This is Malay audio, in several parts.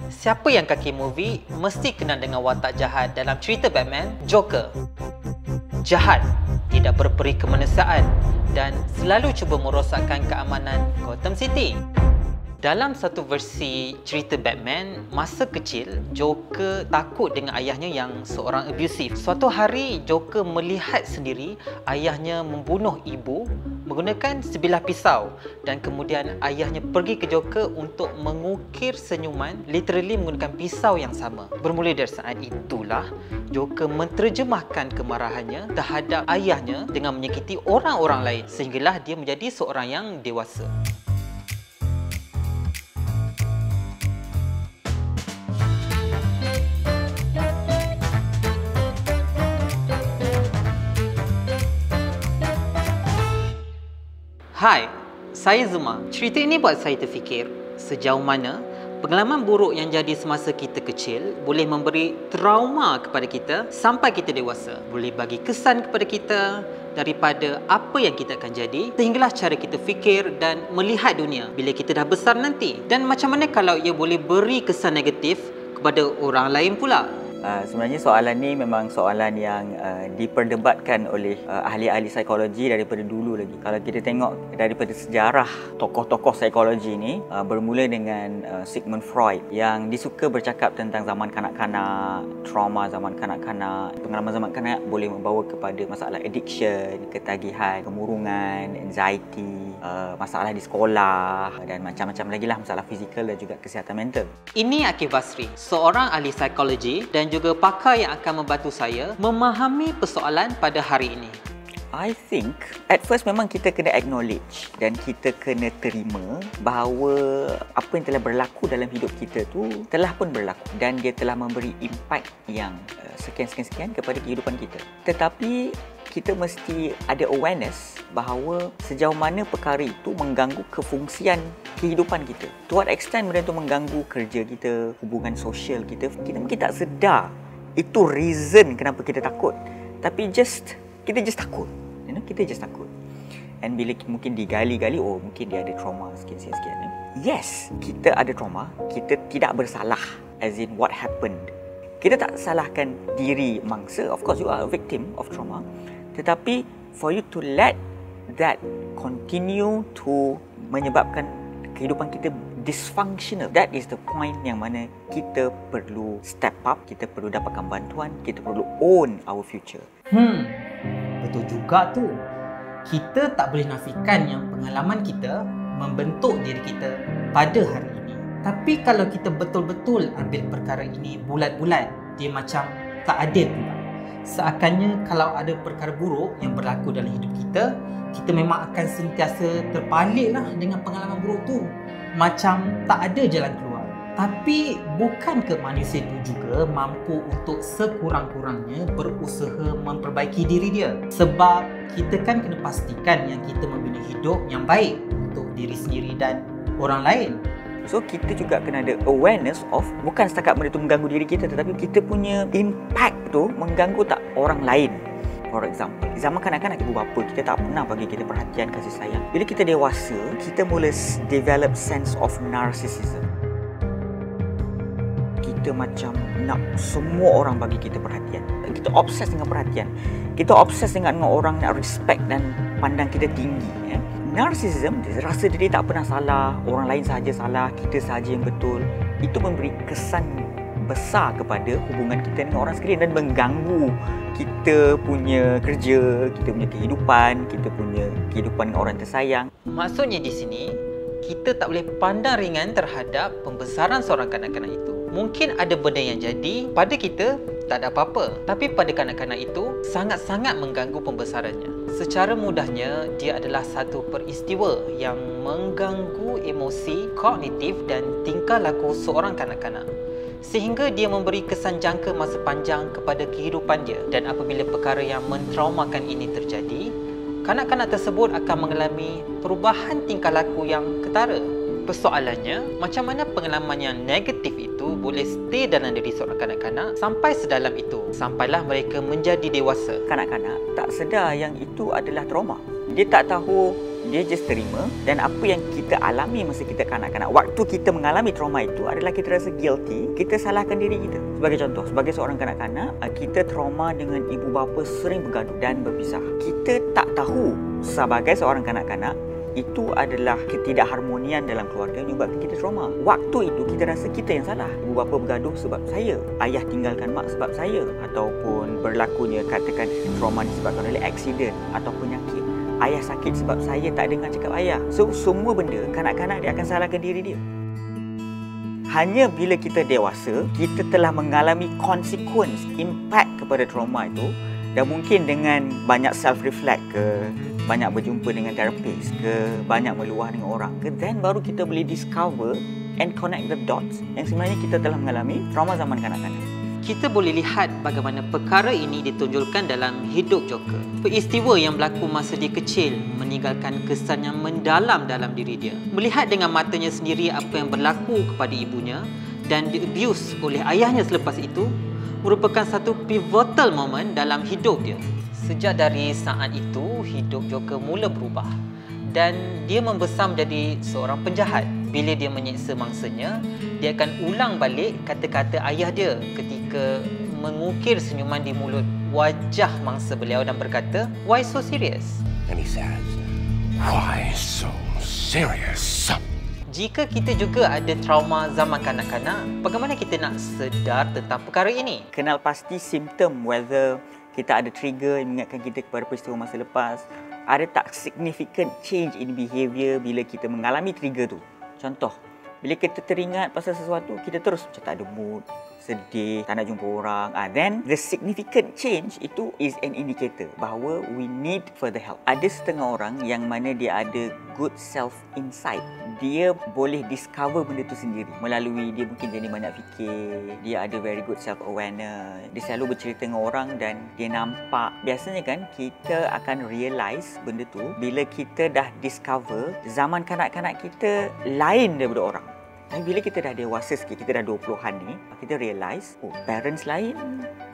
Siapa yang kaki movie mesti kenal dengan watak jahat dalam cerita Batman, Joker. Jahat, tidak berperi kemanusiaan dan selalu cuba merosakkan keamanan Gotham City. Dalam satu versi cerita Batman, masa kecil, Joker takut dengan ayahnya yang seorang abusive. Suatu hari, Joker melihat sendiri ayahnya membunuh ibu menggunakan sebilah pisau dan kemudian ayahnya pergi ke Joker untuk mengukir senyuman literally menggunakan pisau yang sama. Bermula dari saat itulah, Joker menterjemahkan kemarahannya terhadap ayahnya dengan menyakiti orang-orang lain sehinggalah dia menjadi seorang yang dewasa. Hai, saya Zuma. Cerita ini buat saya terfikir sejauh mana pengalaman buruk yang jadi semasa kita kecil boleh memberi trauma kepada kita sampai kita dewasa. Boleh bagi kesan kepada kita daripada apa yang kita akan jadi sehinggalah cara kita fikir dan melihat dunia bila kita dah besar nanti. Dan macam mana kalau ia boleh beri kesan negatif kepada orang lain pula? Sebenarnya soalan ni memang soalan yang diperdebatkan oleh ahli-ahli psikologi daripada dulu lagi. Kalau kita tengok daripada sejarah tokoh-tokoh psikologi ni, bermula dengan Sigmund Freud yang disuka bercakap tentang zaman kanak-kanak, trauma zaman kanak-kanak. Pengalaman zaman kanak boleh membawa kepada masalah addiction, ketagihan, kemurungan, anxiety, masalah di sekolah dan macam-macam lagi lah, masalah fizikal dan juga kesihatan mental. Ini Akif Basri, seorang ahli psikologi dan juga pakar yang akan membantu saya memahami persoalan pada hari ini. I think at first memang kita kena acknowledge dan kita kena terima bahawa apa yang telah berlaku dalam hidup kita tu telah pun berlaku dan dia telah memberi impact yang sekian-sekian kepada kehidupan kita. Tetapi kita mesti ada awareness bahawa sejauh mana perkara itu mengganggu kefungsian kehidupan kita. To what extent benda itu mengganggu kerja kita, hubungan sosial kita. Kita mungkin tak sedar itu reason kenapa kita takut. Tapi kita just takut. Kita just takut. And bila mungkin digali-gali, oh mungkin dia ada trauma sikit-sikit. Yes, kita ada trauma. Kita tidak bersalah as in what happened. Kita tak salahkan diri mangsa. Of course you are a victim of trauma. Tetapi for you to let that continue to menyebabkan kehidupan kita dysfunctional, that is the point yang mana kita perlu step up, kita perlu dapatkan bantuan, kita perlu own our future. Betul juga tu. Kita tak boleh nafikan yang pengalaman kita membentuk diri kita pada hari ini. Tapi kalau kita betul-betul ambil perkara ini bulat-bulat, dia macam tak adil pula. Seakannya kalau ada perkara buruk yang berlaku dalam hidup kita, kita memang akan sentiasa terpaliklah dengan pengalaman buruk tu. Macam tak ada jalan keluar. Tapi bukankah manusia itu juga mampu untuk sekurang-kurangnya berusaha memperbaiki diri dia? Sebab kita kan kena pastikan yang kita membina hidup yang baik untuk diri sendiri dan orang lain. So kita juga kena ada awareness of bukan setakat benda tu mengganggu diri kita, tetapi kita punya impact tu mengganggu tak orang lain. For example, zaman kanak-kanak ibu bapa kita tak pernah bagi kita perhatian, kasih sayang. Bila kita dewasa, kita mula develop sense of narcissism. Kita macam nak semua orang bagi kita perhatian. Kita obses dengan perhatian. Kita obses dengan orang nak respect dan pandang kita tinggi. Narcissism, rasa diri tak pernah salah, orang lain sahaja salah, kita sahaja yang betul. Itu memberi kesan besar kepada hubungan kita dengan orang sekalian dan mengganggu kita punya kerja, kita punya kehidupan, kita punya kehidupan dengan orang tersayang. Maksudnya di sini, kita tak boleh pandang ringan terhadap pembesaran seorang kanak-kanak itu. Mungkin ada benda yang jadi pada kita tak ada apa-apa, tapi pada kanak-kanak itu sangat-sangat mengganggu pembesarannya. Secara mudahnya, dia adalah satu peristiwa yang mengganggu emosi, kognitif dan tingkah laku seorang kanak-kanak. Sehingga dia memberi kesan jangka masa panjang kepada kehidupan dia. Dan apabila perkara yang mentraumakan ini terjadi, kanak-kanak tersebut akan mengalami perubahan tingkah laku yang ketara. Persoalannya, macam mana pengalaman yang negatif itu boleh stay dalam diri seorang kanak-kanak sampai sedalam itu, sampailah mereka menjadi dewasa. Kanak-kanak tak sedar yang itu adalah trauma. Dia tak tahu dia just terima. Dan apa yang kita alami masa kita kanak-kanak, waktu kita mengalami trauma itu adalah kita rasa guilty, kita salahkan diri kita. Sebagai contoh, sebagai seorang kanak-kanak, kita trauma dengan ibu bapa sering bergaduh dan berpisah. Kita tak tahu sebagai seorang kanak-kanak itu adalah ketidakharmonian dalam keluarga menyebabkan kita trauma. Waktu itu kita rasa kita yang salah. Ibu bapa bergaduh sebab saya, ayah tinggalkan mak sebab saya, ataupun berlakunya katakan trauma disebabkan oleh aksiden atau penyakit. Ayah sakit sebab saya tak dengar cakap ayah. So semua benda kanak-kanak dia akan salahkan diri dia. Hanya bila kita dewasa, kita telah mengalami consequence, impact kepada trauma itu, dan mungkin dengan banyak self-reflect ke, banyak berjumpa dengan terapis ke, banyak meluah dengan orang ke, then baru kita boleh discover and connect the dots yang sebenarnya kita telah mengalami trauma zaman kanak-kanak. Kita boleh lihat bagaimana perkara ini ditunjukkan dalam hidup Joker. Peristiwa yang berlaku masa dia kecil meninggalkan kesan yang mendalam dalam diri dia. Melihat dengan matanya sendiri apa yang berlaku kepada ibunya dan di-abuse oleh ayahnya selepas itu merupakan satu pivotal moment dalam hidup dia. Sejak dari saat itu, hidup Joker mula berubah dan dia membesar menjadi seorang penjahat. Bila dia menyiksa mangsanya, dia akan ulang balik kata-kata ayah dia ketika mengukir senyuman di mulut wajah mangsa beliau dan berkata, "Why so serious?" And he says, "Why so serious?" Jika kita juga ada trauma zaman kanak-kanak, bagaimana kita nak sedar tentang perkara ini? Kenal pasti simptom, whether kita ada trigger yang mengingatkan kita kepada peristiwa masa lepas. Ada tak significant change in behaviour bila kita mengalami trigger tu? Contoh, bila kita teringat pasal sesuatu, kita terus macam tak ada mood, sedih, tak nak jumpa orang. Then the significant change itu is an indicator bahawa we need further help. Ada setengah orang yang mana dia ada good self-insight. Dia boleh discover benda tu sendiri melalui dia mungkin jadi banyak fikir, dia ada very good self-awareness, dia selalu bercerita dengan orang dan dia nampak. Biasanya kan kita akan realise benda tu bila kita dah discover zaman kanak-kanak kita lain daripada orang. Tapi bila kita dah dewasa sikit, kita dah 20-an ni, kita realise, oh, parents lain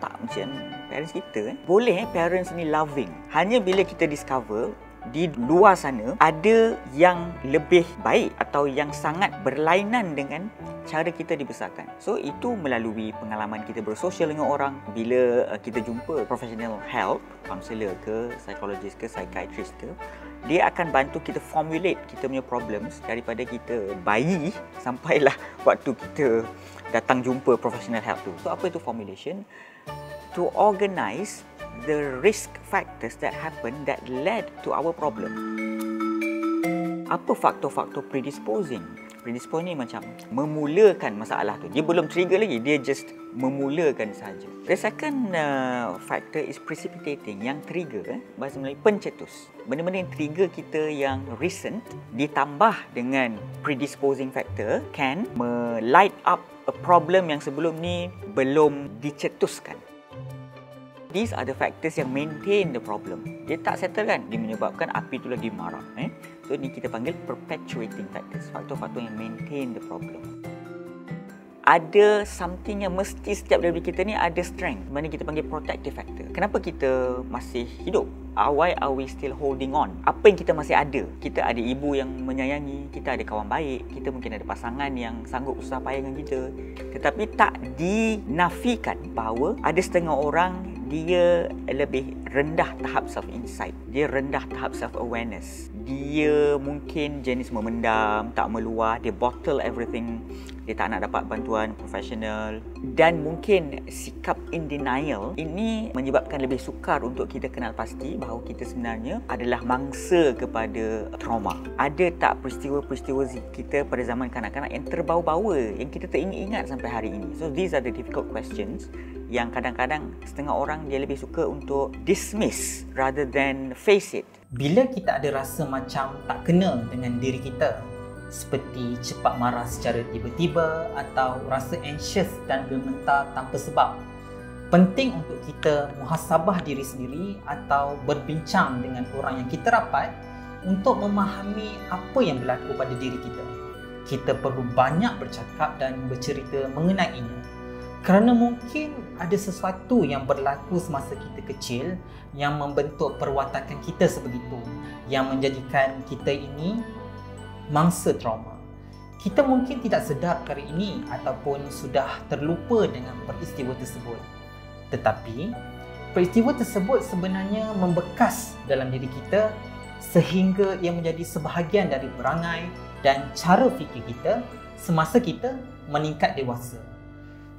tak macam parents kita. Boleh parents ni loving. Hanya bila kita discover di luar sana ada yang lebih baik atau yang sangat berlainan dengan cara kita dibesarkan. So itu melalui pengalaman kita bersosial dengan orang. Bila kita jumpa professional help, counselor ke, psychologist ke, psychiatrist ke, dia akan bantu kita formulate kita punya problems daripada kita bayi sampailah waktu kita datang jumpa professional help tu. So apa itu formulation? To organize the risk factors that happen that led to our problem. Apa faktor-faktor predisposing? Predisposing ni macam memulakan masalah tu. Dia belum trigger lagi, dia just memulakan sahaja. The second factor is precipitating. Yang trigger, bahasa Melayu pencetus. Benda-benda yang trigger kita yang recent ditambah dengan predisposing factor can light up a problem yang sebelum ni belum dicetuskan. These are the factors yang maintain the problem. Dia tak settle kan, dia menyebabkan api tu lagi marah. So ni kita panggil perpetuating factors, faktor-faktor yang maintain the problem. Ada something yang mesti setiap diri kita ni ada strength, mana kita panggil protective factor. Kenapa kita masih hidup? Why are we still holding on? Apa yang kita masih ada? Kita ada ibu yang menyayangi, kita ada kawan baik, kita mungkin ada pasangan yang sanggup susah payah dengan kita. Tetapi tak dinafikan bahawa ada setengah orang dia lebih rendah tahap self-insight. Dia rendah tahap self-awareness. Dia mungkin jenis memendam, tak meluah, dia bottle everything. Dia tak nak dapat bantuan profesional. Dan mungkin sikap in denial ini menyebabkan lebih sukar untuk kita kenal pasti bahawa kita sebenarnya adalah mangsa kepada trauma. Ada tak peristiwa-peristiwa kita pada zaman kanak-kanak yang terbawa-bawa, yang kita teringat-ingat sampai hari ini? So these are the difficult questions yang kadang-kadang setengah orang dia lebih suka untuk dismiss rather than face it. Bila kita ada rasa macam tak kena dengan diri kita, seperti cepat marah secara tiba-tiba atau rasa anxious dan gemetar tanpa sebab, penting untuk kita muhasabah diri sendiri atau berbincang dengan orang yang kita rapat untuk memahami apa yang berlaku pada diri kita. Kita perlu banyak bercakap dan bercerita mengenainya. Kerana mungkin ada sesuatu yang berlaku semasa kita kecil yang membentuk perwatakan kita sebegitu, yang menjadikan kita ini mangsa trauma. Kita mungkin tidak sedar perkara ini ataupun sudah terlupa dengan peristiwa tersebut. Tetapi, peristiwa tersebut sebenarnya membekas dalam diri kita sehingga ia menjadi sebahagian dari perangai dan cara fikir kita semasa kita meningkat dewasa.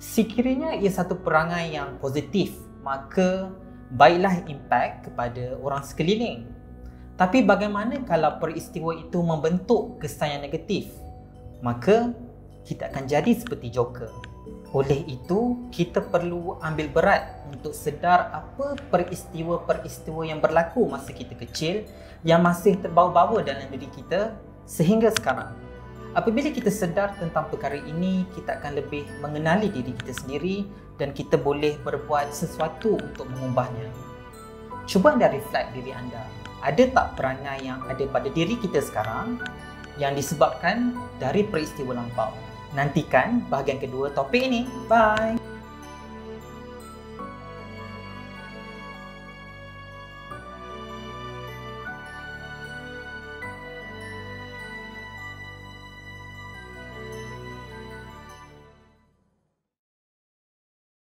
Sekiranya ia satu perangai yang positif, maka baiklah impak kepada orang sekeliling. Tapi bagaimana kalau peristiwa itu membentuk kesan yang negatif? Maka kita akan jadi seperti Joker. Oleh itu, kita perlu ambil berat untuk sedar apa peristiwa-peristiwa yang berlaku masa kita kecil yang masih terbawa-bawa dalam diri kita sehingga sekarang. Apabila kita sedar tentang perkara ini, kita akan lebih mengenali diri kita sendiri dan kita boleh berbuat sesuatu untuk mengubahnya. Cuba anda reflect diri anda. Ada tak perangai yang ada pada diri kita sekarang yang disebabkan dari peristiwa lampau? Nantikan bahagian kedua topik ini. Bye!